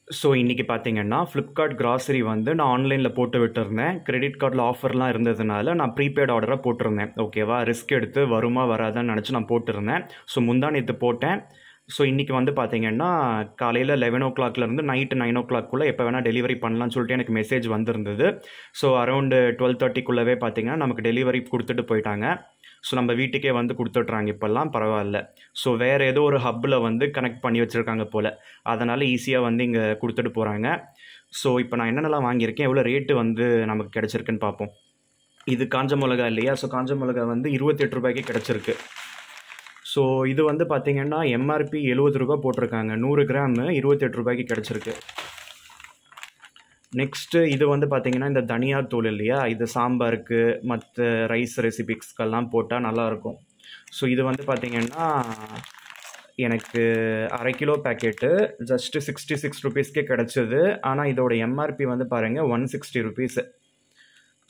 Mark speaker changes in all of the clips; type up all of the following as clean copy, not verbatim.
Speaker 1: So இன்றைக்கி பார்த்தீங்கன்னா Flipkart grocery வந்து நான் ஆன்லைனில் போட்டு விட்டுருந்தேன். கிரெடிட் கார்டில் ஆஃபர்லாம் இருந்ததுனால நான் ப்ரீபெய்ட் ஆர்டராக போட்டிருந்தேன். ஓகேவா, ரிஸ்க் எடுத்து வருமா வராதான்னு நினச்சி நான் போட்டிருந்தேன். ஸோ முந்தா நேற்று போட்டேன். ஸோ இன்றைக்கி வந்து பார்த்தீங்கன்னா காலையில் 11 o'clockலேருந்து நைட்டு 9 o'clock எப்போ வேணால் டெலிவரி பண்ணலான்னு சொல்லிட்டு எனக்கு மெசேஜ் வந்திருந்தது. ஸோ அரௌண்டு 12:30 பார்த்தீங்கன்னா நமக்கு டெலிவரி கொடுத்துட்டு போயிட்டாங்க. ஸோ நம்ம வீட்டுக்கே வந்து கொடுத்துட்றாங்க இப்போல்லாம், பரவாயில்ல. ஸோ வேறு ஏதோ ஒரு ஹப்பில் வந்து கனெக்ட் பண்ணி வச்சுருக்காங்க போல், அதனால் ஈஸியாக வந்து இங்கே கொடுத்துட்டு போகிறாங்க. ஸோ இப்போ நான் என்னென்னலாம் வாங்கியிருக்கேன், எவ்வளோ ரேட்டு வந்து நமக்கு கிடச்சிருக்குன்னு பார்ப்போம். இது காஞ்ச மிளகா இல்லையா? ஸோ காஞ்ச மிளகா வந்து 28 ரூபாய்க்கு கிடச்சிருக்கு. ஸோ இது வந்து பார்த்தீங்கன்னா எம்ஆர்பி 70 ரூபா போட்டிருக்காங்க. 100 கிராம் 28 ரூபாய்க்கு கிடச்சிருக்கு. நெக்ஸ்ட்டு இது வந்து பார்த்தீங்கன்னா இந்த தனியா தூள் இல்லையா, இது சாம்பாருக்கு மற்ற ரைஸ் ரெசிபிக்ஸ்க்கெல்லாம் போட்டால் நல்லாயிருக்கும். ஸோ இது வந்து பார்த்தீங்கன்னா எனக்கு 1/2 கிலோ பேக்கெட்டு ஜஸ்ட்டு 66 ரூபீஸ்க்கே கிடச்சிது. ஆனால் இதோட எம்ஆர்பி வந்து பாருங்கள் 160 ரூபீஸு.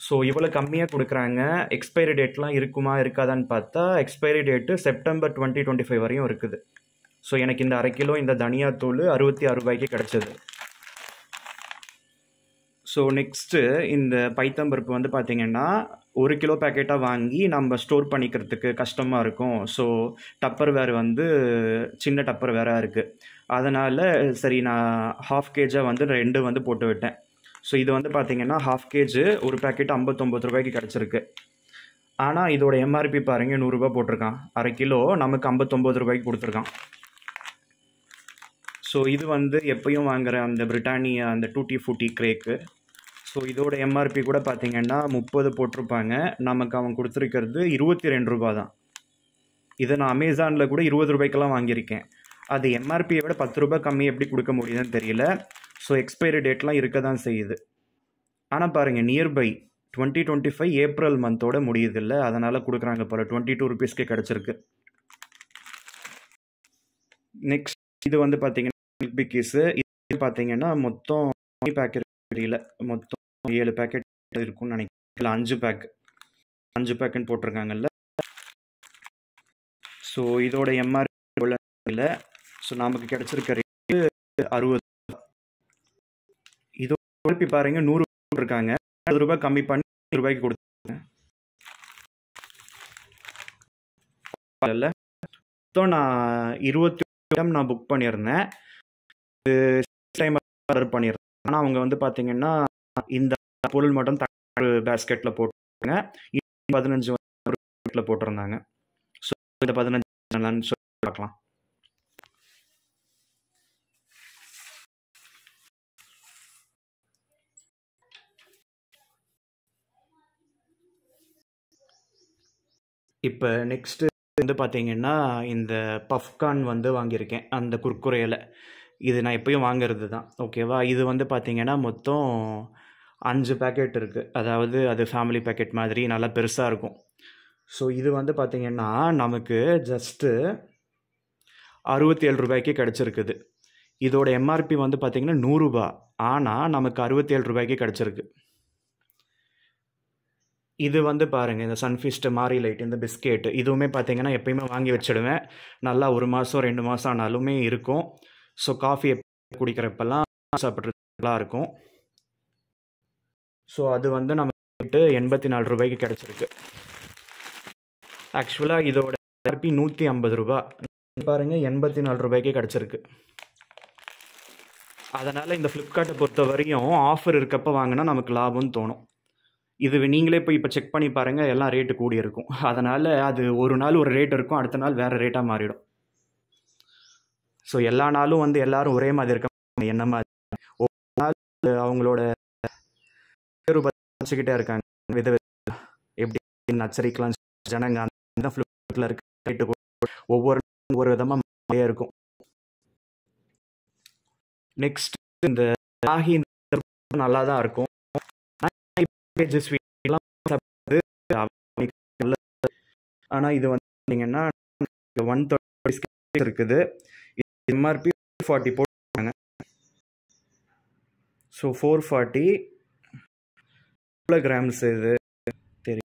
Speaker 1: ஸோ இவ்வளோ கம்மியாக கொடுக்குறாங்க. எக்ஸ்பைரி டேட்லாம் இருக்குமா இருக்காதான்னு பார்த்தா எக்ஸ்பைரி டேட்டு செப்டம்பர் 2025 வரையும் இருக்குது. ஸோ எனக்கு இந்த 1/2 கிலோ இந்த தனியா தூள் 66 ரூபாய்க்கு கிடச்சிது. ஸோ நெக்ஸ்ட்டு இந்த பைத்தம்பருப்பு வந்து பார்த்திங்கன்னா 1 கிலோ பேக்கெட்டாக வாங்கி நம்ம ஸ்டோர் பண்ணிக்கிறதுக்கு கஷ்டமாக இருக்கும். ஸோ டப்பர் வேர் வந்து சின்ன டப்பர் வேராக இருக்குது. அதனால் சரி நான் 1/2 கேஜாக வந்து 2 வந்து போட்டு விட்டேன். ஸோ இது வந்து பார்த்திங்கன்னா 1/2 கேஜு ஒரு பேக்கெட் 59 ரூபாய்க்கு கிடச்சிருக்கு. ஆனால் இதோட எம்ஆர்பி பாருங்கள் 100 ரூபா போட்டிருக்கான். 1/2 கிலோ நமக்கு 59 ரூபாய்க்கு கொடுத்துருக்கான். ஸோ இது வந்து எப்பயும் வாங்குகிற அந்த பிரிட்டானியா அந்த டூட்டி ஃபூட்டி கிரேக்கு. ஸோ இதோட எம்ஆர்பி கூட பார்த்திங்கன்னா 30 போட்டிருப்பாங்க. நமக்கு அவன் கொடுத்துருக்கிறது 22 ரூபா தான். இதை நான் அமேசானில் கூட 20 ரூபாய்க்கெல்லாம் வாங்கியிருக்கேன். அது எம்ஆர்பியை விட 10 ரூபாய் கம்மி எப்படி கொடுக்க முடியுதுன்னு தெரியல. ஸோ எக்ஸ்பைரி டேட்லாம் இருக்க தான் செய்யுது. ஆனால் பாருங்கள், நியர்பை 2025 ஏப்ரல் மந்தோட முடியுது இல்லை, அதனால் கொடுக்குறாங்க போல். 22 ரூபீஸ்க்கே கிடச்சிருக்கு. நெக்ஸ்ட் இது வந்து பார்த்திங்கன்னா மில்க் பிக்கீஸு. இது பார்த்திங்கன்னா மொத்தம் பேக்கெட் தெரியல, மொத்தம் 7 பேக்கெட் இருக்கும்னு நினைக்கிறேன். 5 பேக்கெட் போட்டிருக்காங்கல்ல. ஸோ இதோட எம்ஆர்பி இல்லை. ஸோ நமக்கு கிடச்சிருக்க ரேட்டு 60. இதோட எம்ஆர்பி பாருங்க 100 போட்டிருக்காங்க. 60 ரூபாய் கம்மி பண்ணி 100 ரூபாய்க்கு கொடுத்தாங்க. மொத்தம் நான் 20 நான் புக் பண்ணியிருந்தேன். டைம் ஆர்டர் பண்ணியிருந்தேன். ஆனால் அவங்க வந்து பார்த்தீங்கன்னா இந்த பொருள் மட்டும் ஒரு பேஸ்கெட்டில் போட்டாங்க, 15 போட்டிருந்தாங்க. ஸோ இந்த 15 சொல்லி பார்க்கலாம். இப்போ நெக்ஸ்ட்டு வந்து பார்த்தீங்கன்னா இந்த பஃப்கார்ன் வந்து வாங்கியிருக்கேன் அந்த குர்குரேயில். இது நான் எப்பயும் வாங்கிறது தான். ஓகேவா, இது வந்து பார்த்தீங்கன்னா மொத்தம் 5 பேக்கெட் இருக்குது. அதாவது அது ஃபேமிலி பேக்கெட் மாதிரி நல்லா பெருசாக இருக்கும். ஸோ இது வந்து பார்த்திங்கன்னா நமக்கு ஜஸ்ட்டு 67 ரூபாய்க்கு கிடச்சிருக்குது. இதோட எம்ஆர்பி வந்து பார்த்திங்கன்னா 100 ரூபா. ஆனால் நமக்கு 67 ரூபாய்க்கு கிடச்சிருக்கு. இது வந்து பாருங்கள், இந்த சன்ஃபிஸ்ட் மாரி லைட் இந்த பிஸ்கெட்டு இதுவுமே பார்த்திங்கன்னா எப்பயுமே வாங்கி வச்சிடுவேன். நல்லா 1 மாதம் 2 மாதம் ஆனாலுமே இருக்கும். ஸோ காஃபி குடிக்கிறப்பெல்லாம் சாப்பிட்றதுலாம் இருக்கும். ஸோ அது வந்து நமக்கு 84 ரூபாய்க்கு கிடச்சிருக்கு. ஆக்சுவலாக இதோட எம்ஆர்பி 150 ரூபா. பாருங்கள், 84 ரூபாய்க்கே கிடச்சிருக்கு. அதனால் இந்த ஃப்ளிப்கார்ட்டை பொறுத்த வரையும் ஆஃபர் இருக்கப்போ வாங்கினா நமக்கு லாபம்னு தோணும். இது நீங்களே போய் இப்போ செக் பண்ணி பாருங்கள், எல்லாம் ரேட்டு கூடி இருக்கும். அதனால் அது ஒரு நாள் ஒரு ரேட் இருக்கும், அடுத்த நாள் வேறு ரேட்டாக மாறிடும். ஸோ எல்லா நாளும் வந்து எல்லோரும் ஒரே மாதிரி இருக்க என்ன மாதிரி ஒவ்வொரு நாள் அவங்களோட வச்சுக்கிட்டே இருக்காங்க. வித எப்படி நச்சரிக்கலாம் ஜனங்க அந்த ஃப்ளிப்கார்ட்டில் இருக்க ரேட்டு ஒவ்வொரு விதமாக மாறியே இருக்கும். நெக்ஸ்ட் இந்த ராகி நல்லா தான் இருக்கும். ஆனால் இது வந்து பார்த்தீங்கன்னா 130 இருக்குது. எம்ஆர்பி 440 போட்டாங்க. ஸோ 440 கிராம்ஸ் இது தெரியும்.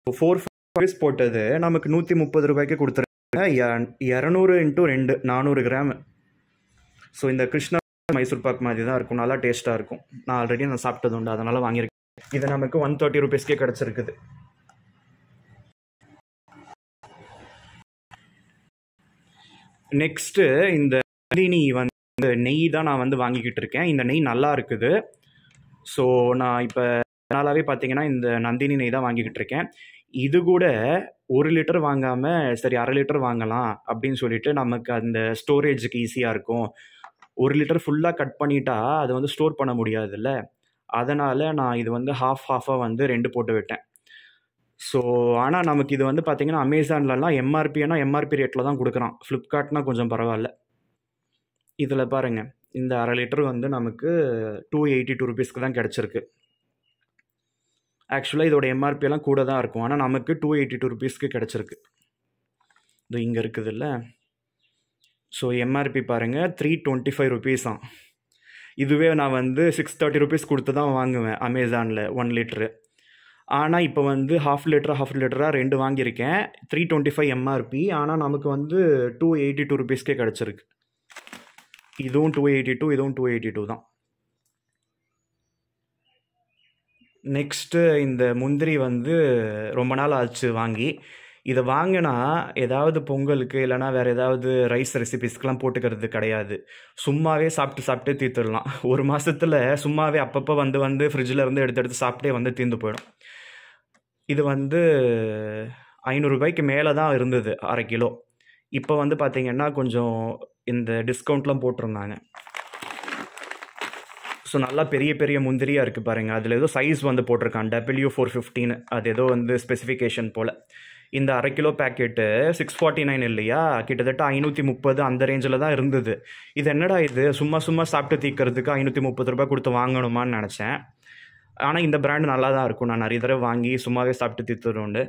Speaker 1: 440 போட்டது நமக்கு 130 ரூபாய்க்கு கொடுத்துருக்காங்க. 200 × 2 400 கிராம். ஸோ இந்த கிருஷ்ணா மைசூர் பாக் மாதிரி தான் இருக்கும், நல்லா டேஸ்ட்டாக இருக்கும். நான் ஆல்ரெடி சாப்பிட்டது உண்டு, அதனால் வாங்கியிருக்கேன். இது நமக்கு 130 rupeesக்கே கிடச்சிருக்குது. நெக்ஸ்ட்டு இந்த நந்தினி வந்து நெய் தான் நான் வந்து வாங்கிக்கிட்டு இருக்கேன். இந்த நெய் நல்லா இருக்குது. ஸோ நான் இப்போ நாளாகவே பார்த்தீங்கன்னா இந்த நந்தினி நெய் தான் வாங்கிக்கிட்டு இருக்கேன். இது கூட 1 லிட்டர் வாங்காமல் சரி 1/2 லிட்டர் வாங்கலாம் அப்படின்னு சொல்லிட்டு நமக்கு அந்த ஸ்டோரேஜுக்கு ஈஸியாக இருக்கும். 1 லிட்டர் ஃபுல்லாக கட் பண்ணிட்டா அது வந்து ஸ்டோர் பண்ண முடியாதுல்ல, அதனால் நான் இது வந்து ஹாஃபாக வந்து 2 போட்டு விட்டேன். ஸோ ஆனால் நமக்கு இது வந்து பார்த்தீங்கன்னா அமேசான்லலாம் எம்ஆர்பி ரேட்டில் தான் கொடுக்குறான். ஃப்ளிப்கார்ட்னா கொஞ்சம் பரவாயில்ல. இதில் பாருங்கள், இந்த 1/2 லிட்டர் வந்து நமக்கு 282 rupeesக்கு தான் கிடச்சிருக்கு. ஆக்சுவலாக இதோட எம்ஆர்பியெல்லாம் கூட தான் இருக்கும், ஆனால் நமக்கு 282 rupeesக்கு கிடச்சிருக்கு. இது இங்கே இருக்குதுல்ல. ஸோ எம்ஆர்பி பாருங்கள் 325 rupees தான். இதுவே நான் வந்து 630 rupees கொடுத்து தான் வாங்குவேன் அமேசானில் 1 லிட்ரு. ஆனால் இப்போ வந்து ஹாஃப் லிட்டராக 2 வாங்கியிருக்கேன். 325 எம்ஆர்பி, ஆனால் நமக்கு வந்து 282 rupeesக்கே கிடச்சிருக்கு. இதுவும் 282, இதுவும் 282 தான். நெக்ஸ்ட்டு இந்த முந்திரி வந்து ரொம்ப நாள் ஆச்சு வாங்கி. இதை வாங்கினா ஏதாவது பொங்கலுக்கு இல்லைனா வேறு ஏதாவது ரைஸ் ரெசிபிஸ்க்கெலாம் போட்டுக்கிறது கிடையாது. சும்மாவே சாப்பிட்டு தீர்த்துடலாம். 1 மாதத்தில் சும்மாவே அப்பப்போ வந்து ஃப்ரிட்ஜில் இருந்து எடுத்து சாப்பிட்டே வந்து தீர்ந்து போயிடும். இது வந்து 500 ரூபாய்க்கு மேலே தான் இருந்தது 1/2 கிலோ. இப்போ வந்து பார்த்திங்கன்னா கொஞ்சம் இந்த டிஸ்கவுண்ட்லாம் போட்டிருந்தாங்க. ஸோ நல்லா பெரிய முந்திரியாக இருக்குது பாருங்கள். அதில் ஏதோ சைஸ் வந்து போட்டிருக்கான் W415, அது ஏதோ வந்து ஸ்பெசிஃபிகேஷன் போல். இந்த 1/2 கிலோ பேக்கெட்டு 649 இல்லையா, கிட்டத்தட்ட 530 அந்த ரேஞ்சில் தான் இருந்தது. இது என்னடா இது சும்மா சாப்பிட்டு தீக்கிறதுக்கு 530 ரூபாய் கொடுத்து வாங்கணுமான்னு நினச்சேன். ஆனால் இந்த பிராண்ட் நல்லா தான் இருக்கும். நான் நிறைய தடவை வாங்கி சும்மாவே சாப்பிட்டு தீர்த்துருண்டு.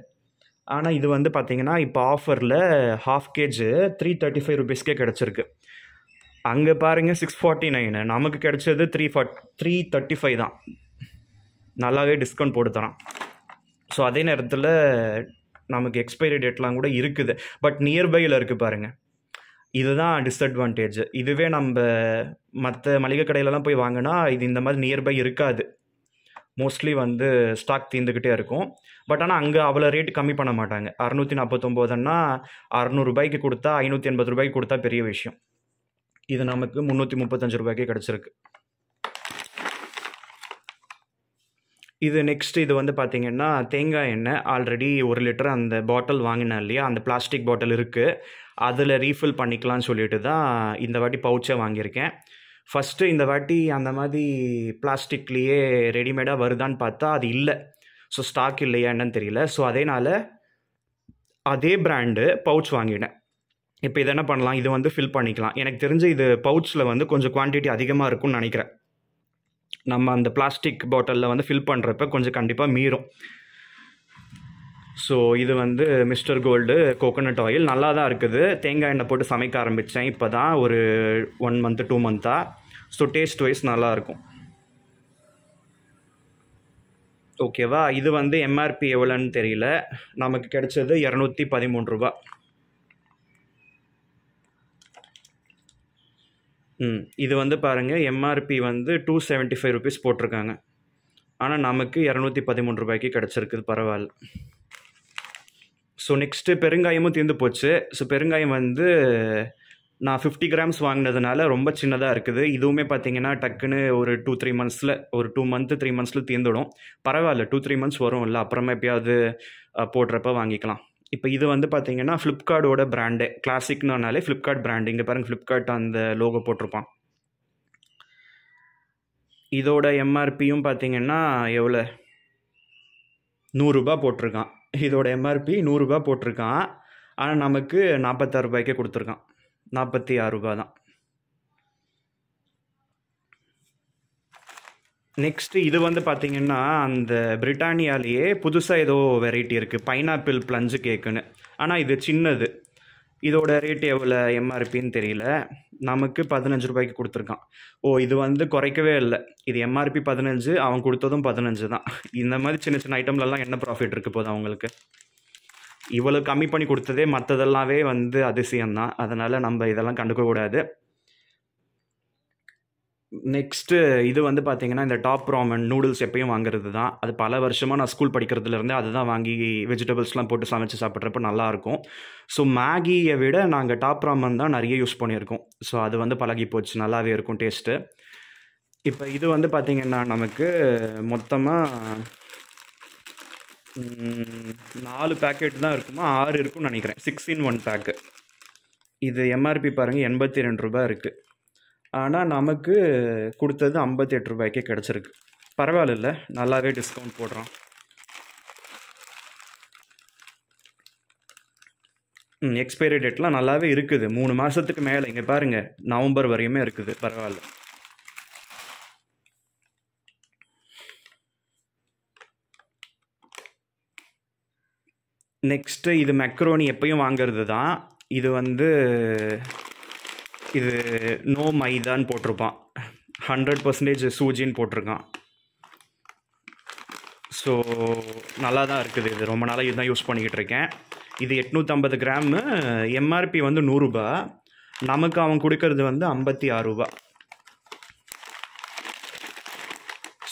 Speaker 1: ஆனால் இது வந்து பார்த்திங்கன்னா இப்போ ஆஃபரில் ½ kg 335 rupeesக்கே கிடச்சிருக்கு. அங்கே பாருங்கள் 649, நமக்கு கிடைச்சது 335 தான். நல்லாவே டிஸ்கவுண்ட் போட்டு தரான். ஸோ அதே நேரத்தில் நமக்கு எக்ஸ்பைரி டேட்லாம் கூட இருக்குது, பட் நியர்பையில் இருக்குது பாருங்கள். இதுதான் டிஸ்அட்வான்டேஜ். இதுவே நம்ம மற்ற மளிகை கடையிலலாம் போய் வாங்கினா இது இந்த மாதிரி நியர்பை இருக்காது. மோஸ்ட்லி வந்து ஸ்டாக் தீர்ந்துக்கிட்டே இருக்கும். பட் ஆனால் அங்கே அவ்வளோ ரேட் கம்மி பண்ண மாட்டாங்க. 649ன்னா 600 ரூபாய்க்கு கொடுத்தா 580 ரூபாய்க்கு கொடுத்தா பெரிய விஷயம். இது நமக்கு 335 ரூபாய்க்கே கிடச்சிருக்கு. இது நெக்ஸ்ட் இது வந்து பார்த்திங்கன்னா தேங்காய் எண்ணெய். ஆல்ரெடி 1 லிட்டர் அந்த பாட்டில் வாங்கினேன் இல்லையா, அந்த பிளாஸ்டிக் பாட்டில் இருக்குது, அதில் ரீஃபில் பண்ணிக்கலாம்னு சொல்லிட்டு தான் இந்த வாட்டி பவுச்சை வாங்கியிருக்கேன். ஃபஸ்ட்டு இந்த வாட்டி அந்த மாதிரி பிளாஸ்டிக்லேயே ரெடிமேடாக வருதான்னு பார்த்தா அது இல்லை. ஸோ ஸ்டாக் இல்லையா என்னன்னு தெரியல. ஸோ அதே பிராண்டு பவுச் வாங்கிட்டேன். இப்போ இதை என்ன பண்ணலாம், இது வந்து ஃபில் பண்ணிக்கலாம். எனக்கு தெரிஞ்சு இது பவுச்சில் வந்து கொஞ்சம் குவான்டிட்டி அதிகமாக இருக்கும்னு நினைக்கிறேன். நம்ம அந்த பிளாஸ்டிக் பாட்டிலில் வந்து ஃபில் பண்ணுறப்ப கொஞ்சம் கண்டிப்பாக மீறும். ஸோ இது வந்து மிஸ்டர் கோல்டு கோகோனட் ஆயில் நல்லா தான் இருக்குது. தேங்காய் எண்ணெய் போட்டு சமைக்க ஆரம்பித்தேன் இப்போ தான் ஒரு 1 month 2 monthா. ஸோ டேஸ்ட் வைஸ் நல்லாயிருக்கும். ஓகேவா. இது வந்து எம்ஆர்பி எவ்வளோன்னு தெரியல, நமக்கு கிடைச்சது 213 ரூபா. இது வந்து பாருங்கள் எம்ஆர்பி வந்து 275 rupees போட்டிருக்காங்க, ஆனால் நமக்கு 213 ரூபாய்க்கு கிடச்சிருக்குது. பரவாயில்ல. ஸோ நெக்ஸ்ட்டு பெருங்காயமும் தீர்ந்து போச்சு. ஸோ பெருங்காயம் வந்து நான் 50 grams வாங்கினதுனால ரொம்ப சின்னதாக இருக்குது. இதுவுமே பார்த்தீங்கன்னா டக்குன்னு ஒரு 2-3 monthஸில், ஒரு 2 month 3 monthஸில் தீர்ந்துடும். பரவாயில்ல, 2-3 months வரும் இல்லை, அப்புறமா எப்பயாவது போடுறப்ப வாங்கிக்கலாம். இப்போ இது வந்து பார்த்தீங்கன்னா ஃப்ளிப்கார்ட்டோட பிராண்டு, கிளாசிக்னாலே ஃப்ளிப்கார்ட் பிராண்டு. இங்கே பாருங்கள் ஃப்ளிப்கார்ட் அந்த லோகோ போட்டிருப்பான். இதோட எம்ஆர்பியும் பார்த்தீங்கன்னா எவ்வளோ, 100 ரூபா போட்டிருக்கான். இதோட எம்ஆர்பி 100 ரூபா போட்டிருக்கான், ஆனால் நமக்கு 46 ரூபாய்க்கே கொடுத்துருக்கான். 46 ரூபா தான். நெக்ஸ்ட்டு இது வந்து பார்த்திங்கன்னா அந்த பிரிட்டானியாலேயே புதுசாக ஏதோ வெரைட்டி இருக்குது, பைனாப்பிள் ப்ளஞ்சு கேக்குன்னு. ஆனால் இது சின்னது. இதோட ரேட் எவ்வளோ எம்ஆர்பின்னு தெரியல, நமக்கு 15 ரூபாய்க்கு கொடுத்துருக்கான். இது வந்து குறைக்கவே இல்லை. இது எம்ஆர்பி 15, அவன் கொடுத்ததும் 15 தான். இந்த மாதிரி சின்ன ஐட்டம்லலாம் என்ன ப்ராஃபிட் இருக்குது போது அவங்களுக்கு. இவ்வளோ கம்மி பண்ணி கொடுத்ததே மற்றதெல்லாமே வந்து அதிசயம்தான். அதனால் நம்ம இதெல்லாம் கண்டுக்கக்கூடாது. நெக்ஸ்ட்டு இது வந்து பார்த்தீங்கன்னா, இந்த டாப் ராமன் நூடுல்ஸ் எப்பயும் வாங்குறது தான். அது பல வருஷமாக நான் ஸ்கூல் படிக்கிறதுலேருந்தே அதுதான் வாங்கி வெஜிடபிள்ஸ்லாம் போட்டு சமைச்சு சாப்பிட்றப்ப நல்லாயிருக்கும். ஸோ மேகியை விட நாங்கள் டாப் ராமன் தான் நிறைய யூஸ் பண்ணியிருக்கோம். ஸோ அது வந்து பழகி போச்சு, நல்லாவே இருக்கும் டேஸ்ட்டு. இப்போ இது வந்து பார்த்தீங்கன்னா நமக்கு மொத்தமாக 4 பேக்கெட் தான் இருக்குமா, 6 இருக்கும்னு நினைக்கிறேன். 6 in 1 பேக்கு. இது எம்ஆர்பி பாருங்கள் ரூ. 82 இருக்குது. ஆனால் நமக்கு கொடுத்தது ரூ. 58 கிடச்சிருக்கு. பரவாயில்ல, நல்லாவே டிஸ்கவுண்ட் போடுறான். எக்ஸ்பைரி டேட்லாம் நல்லாவே இருக்குது. 3 மாதத்துக்கு மேலே, இங்கே பாருங்கள், நவம்பர் வரையுமே இருக்குது. பரவாயில்ல. நெக்ஸ்ட்டு இது மெக்ரோனி எப்பயும் வாங்கிறது தான். இது வந்து இது நோ மைதான்னு போட்டிருப்பான், 100% சூஜின்னு போட்டிருக்கான். ஸோ நல்லா தான் இருக்குது. இது ரொம்ப நாளாக இதுதான் யூஸ் பண்ணிக்கிட்டு இருக்கேன். இது 850 கிராமு, எம்ஆர்பி வந்து ரூ. 100. நமக்கு அவன் கொடுக்கறது வந்து ரூ. 56.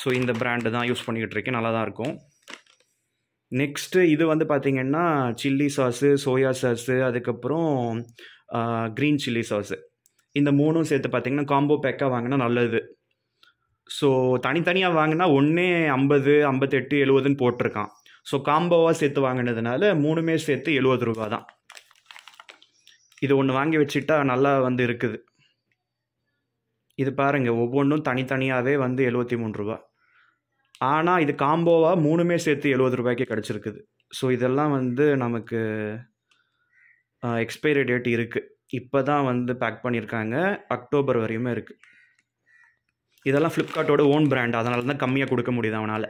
Speaker 1: ஸோ இந்த பிராண்டு தான் யூஸ் பண்ணிக்கிட்டு இருக்கேன், நல்லா தான் இருக்கும். நெக்ஸ்ட்டு இது வந்து பார்த்திங்கன்னா சில்லி சாஸு, சோயா சாஸு, அதுக்கப்புறம் க்ரீன் சில்லி சாஸு. இந்த 3ம் சேர்த்து பார்த்திங்கன்னா காம்போ பேக்காக வாங்கினா நல்லது. ஸோ தனித்தனியாக வாங்கினா ஒன்றே 50, 58, 70ன்னு போட்டிருக்கான். ஸோ காம்போவாக சேர்த்து வாங்கினதுனால 3மே சேர்த்து ரூ. 70 தான். இது ஒன்று வாங்கி வச்சுட்டா நல்லா வந்து இருக்குது. இது பாருங்கள், ஒவ்வொன்றும் தனித்தனியாகவே வந்து ரூ. 73. ஆனால் இது காம்போவாக 3மே சேர்த்து ரூ. 70 கிடச்சிருக்குது. ஸோ இதெல்லாம் வந்து நமக்கு எக்ஸ்பைரி டேட் இருக்குது. இப்போ தான் வந்து பேக் பண்ணியிருக்காங்க, அக்டோபர் வரையுமே இருக்குது. இதெல்லாம் ஃப்ளிப்கார்ட்டோட ஓன் பிராண்ட், அதனால தான் கம்மியாக கொடுக்க முடியுது அவனால்.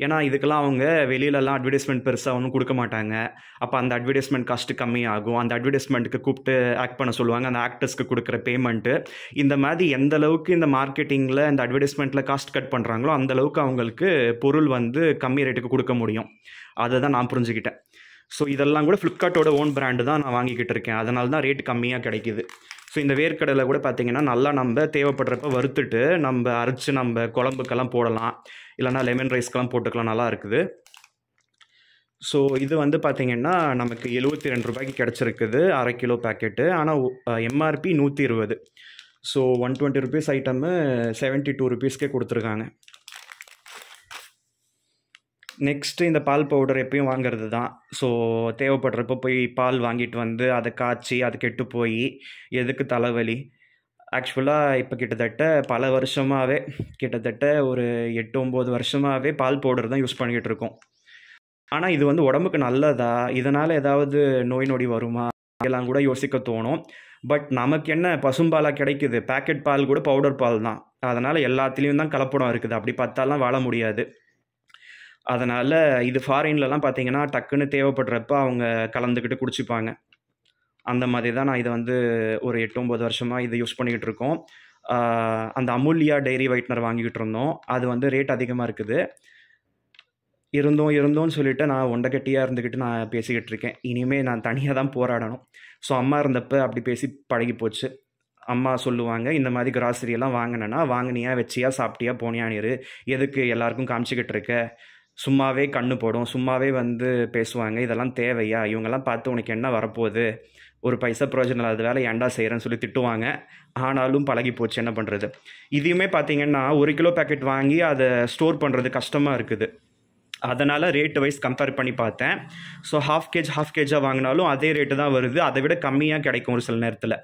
Speaker 1: ஏன்னா இதுக்கெல்லாம் அவங்க வெளியிலலாம் அட்வர்டைஸ்மெண்ட் பெருசாக ஒன்றும் கொடுக்க மாட்டாங்க. அப்போ அந்த அட்வர்டைஸ்மெண்ட் காஸ்ட்டு கம்மியாகும். அந்த அட்வர்டைஸ்மெண்ட்டுக்கு கூப்பிட்டு ஆக்ட் பண்ண சொல்லுவாங்க. அந்த ஆக்டர்ஸ்க்கு கொடுக்குற பேமெண்ட்டு, இந்த மாதிரி எந்த அளவுக்கு இந்த மார்க்கெட்டிங்கில் இந்த அட்வர்டைஸ்மெண்ட்டில் காஸ்ட் கட் பண்ணுறாங்களோ அந்தளவுக்கு அவங்களுக்கு பொருள் வந்து கம்மி ரேட்டுக்கு கொடுக்க முடியும். அதை தான் நான் புரிஞ்சுக்கிட்டேன். ஸோ இதெல்லாம் கூட ஃப்ளிப்கார்ட்டோட ஓன் பிராண்டு தான் நான் வாங்கிக்கிட்டு இருக்கேன். அதனால தான் ரேட் கம்மியாக கிடைக்கிது. ஸோ இந்த வேர்க்கடலை கூட பார்த்திங்கன்னா நல்லா நம்ம தேவைப்படுறப்ப வறுத்துட்டு நம்ம அரைச்சி நம்ம குழம்புக்கெல்லாம் போடலாம், இல்லைனா லெமன் ரைஸ்க்கெல்லாம் போட்டுக்கலாம், நல்லா இருக்குது. ஸோ இது வந்து பார்த்திங்கன்னா நமக்கு ரூ. 72 கிடச்சிருக்குது, அரை கிலோ பேக்கெட்டு. ஆனால் எம்ஆர்பி 120. ஸோ 120 ருபீஸ் ஐட்டமு 72 ருபீஸ்க்கே கொடுத்துருக்காங்க. நெக்ஸ்ட்டு இந்த பால் பவுடர் எப்பயும் வாங்கிறது தான். ஸோ தேவைப்படுறப்போ போய் பால் வாங்கிட்டு வந்து அதை காய்ச்சி அது கெட்டு போய் எதுக்கு தலைவலி. ஆக்சுவலாக இப்போ கிட்டத்தட்ட பல வருஷமாகவே, கிட்டத்தட்ட ஒரு 8-9 வருஷமாகவே பால் பவுடர் தான் யூஸ் பண்ணிக்கிட்டு இருக்கோம். ஆனால் இது வந்து உடம்புக்கு நல்லதா, இதனால் ஏதாவது நோய் நொடி வருமா இதெல்லாம் கூட யோசிக்க தோணும். பட் நமக்கு என்ன பசும்பாலாக கிடைக்குது, பேக்கெட் பால் கூட பவுடர் பால் தான். அதனால் எல்லாத்துலேயும் தான் கலப்படம் இருக்குது. அப்படி பார்த்தாலாம் வாழ முடியாது. அதனால் இது ஃபாரின்லலாம் பார்த்திங்கன்னா டக்குன்னு தேவைப்படுறப்ப அவங்க கலந்துக்கிட்டு குடிச்சிப்பாங்க. அந்த மாதிரி தான் நான் இதை வந்து ஒரு 8-9 வருஷமாக இதை யூஸ் பண்ணிக்கிட்டு இருக்கோம். அந்த அமுல்யா டைரி வைட்னர் வாங்கிக்கிட்டு இருந்தோம். அது வந்து ரேட் அதிகமாக இருக்குது. இருந்தோன்னு சொல்லிவிட்டு நான் ஒண்டக்கட்டியாக இருந்துக்கிட்டு நான் பேசிக்கிட்டு இருக்கேன். இனிமேல் நான் தனியாக தான் போராடணும். ஸோ அம்மா இருந்தப்போ அப்படி பேசி பழகி போச்சு. அம்மா சொல்லுவாங்க, இந்த மாதிரி கிராசரியெல்லாம் வாங்கினேன்னா வாங்கினியா, வச்சியா, சாப்பிட்டியா, போனியானிரு, எதுக்கு எல்லாருக்கும் காமிச்சிக்கிட்டு இருக்க, சும்மாவே கண்ணு போடும், சும்மாவே வந்து பேசுவாங்க, இதெல்லாம் தேவையா, இவங்கெல்லாம் பார்த்து உனக்கு என்ன வரப்போகுது, ஒரு பைசா பிரயோஜனம் இல்லாத வேலை ஏன்டா செய்கிறேன்னு சொல்லி திட்டுவாங்க. ஆனாலும் பழகி போச்சு, என்ன பண்ணுறது. இதையுமே பார்த்திங்கன்னா 1 கிலோ பேக்கெட் வாங்கி அதை ஸ்டோர் பண்ணுறது கஷ்டமாக இருக்குது. அதனால் ரேட்டு வைஸ் கம்பேர் பண்ணி பார்த்தேன். ஸோ ஹாஃப் கேஜாக வாங்கினாலும் அதே ரேட்டு தான் வருது, அதை விட கம்மியாக கிடைக்கும் ஒரு சில நேரத்தில்.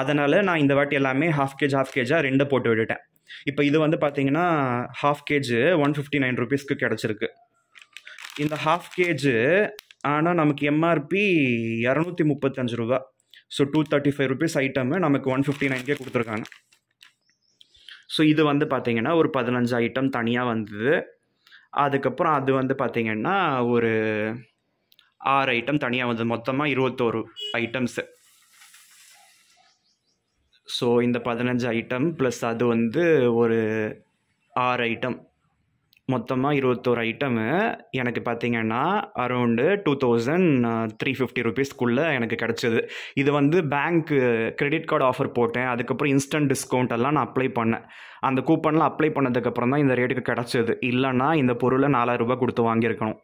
Speaker 1: அதனால் நான் இந்த வாட்டி எல்லாமே ஹாஃப் கேஜாக 2 போட்டு விட்டுட்டேன். இப்போ இது வந்து பார்த்திங்கன்னா ஹாஃப் கேஜு 159 ருபீஸ்க்கு கிடச்சிருக்கு. இந்த ஹாஃப் கேஜு ஆனால் நமக்கு எம்ஆர்பி 235 ரூபா. ஸோ 235 ருபீஸ் ஐட்டமு நமக்கு 159 கொடுத்துருக்காங்க. ஸோ இது வந்து பார்த்திங்கன்னா ஒரு 15 ஐட்டம் தனியாக வந்தது. அதுக்கப்புறம் அது வந்து பார்த்திங்கன்னா ஒரு 6 ஐட்டம் தனியாக வந்தது. மொத்தமாக 21 ஐட்டம்ஸு. ஸோ இந்த 15 ஐட்டம் ப்ளஸ் அது வந்து ஒரு 6 ஐட்டம், மொத்தமாக 21 ஐட்டமு எனக்கு பார்த்தீங்கன்னா அரௌண்டு 2350 ருபீஸ்க்குள்ளே எனக்கு கிடச்சிது. இது வந்து பேங்க்கு கிரெடிட் கார்டு ஆஃபர் போட்டேன், அதுக்கப்புறம் இன்ஸ்டன்ட் டிஸ்கவுண்ட் எல்லாம் நான் அப்ளை பண்ணேன். அந்த கூப்பன்லாம் அப்ளை பண்ணதுக்கப்புறம் தான் இந்த ரேட்டுக்கு கிடச்சிது. இல்லைன்னா இந்த பொருளை 4000 ரூபாய் கொடுத்து வாங்கியிருக்கணும்.